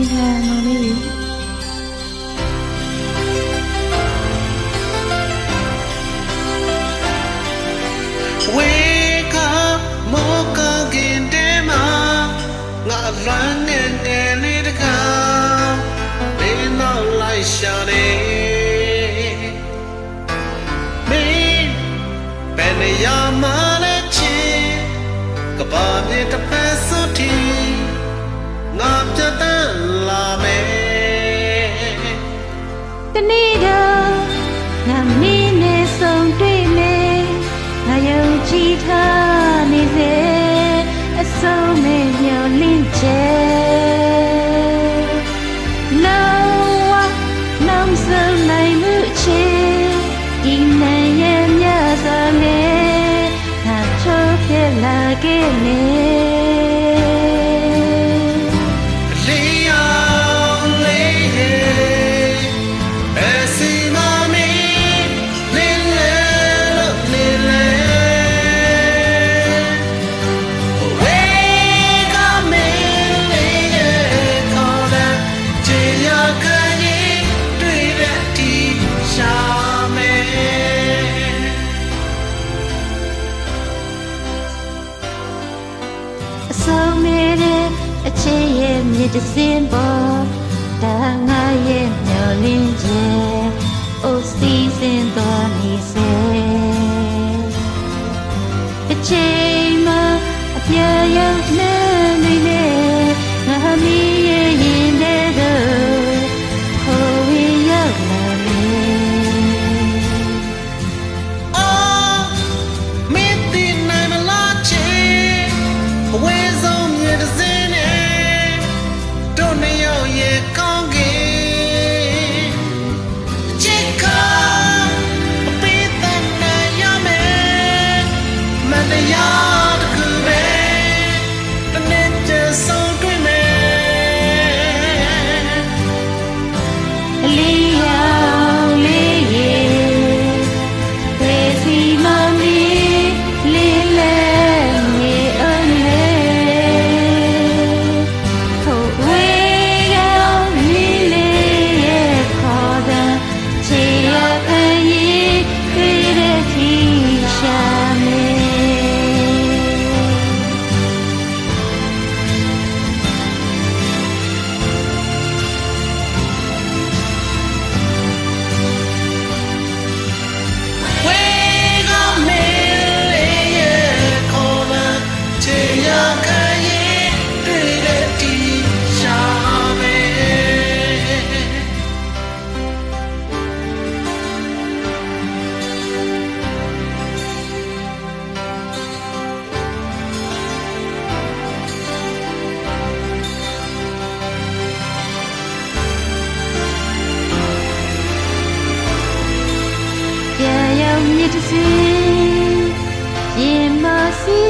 ထားမောင်လေး Wake up, mocha gindema, nga running in it go. Be no light shining. Me, Benny Yamanachi, Kabami the Pesoti, Napjata Lame. တနေ့တော့ငါမင်းနဲ့ဆုံတွေ့မယ်ငါယုံကြည်ထားနေစေအဆုံးမဲ့မျှော်လင့်ချက်နောက်ဆုံးနိုင်မှုချေဒီနိုင်ရဲ့မြတ်စွာနဲ့ငါချိုးဖြစ်လာခဲ့နေ ဆုံးတဲ့အချစ်ရဲ့မြစ်တစ်စင်းပေါ်ဒါငါရဲ့မျောလင်းချက်အိုစီစဉ်သွားနေစေအချိန်မှာအပြည့်ရောက်နေနေငါမီးရဲ့ရင်ထဲတော့ခေါ်ဝင်ရောက်လာလေ မြစ်တစ်စင်းရင်မစီ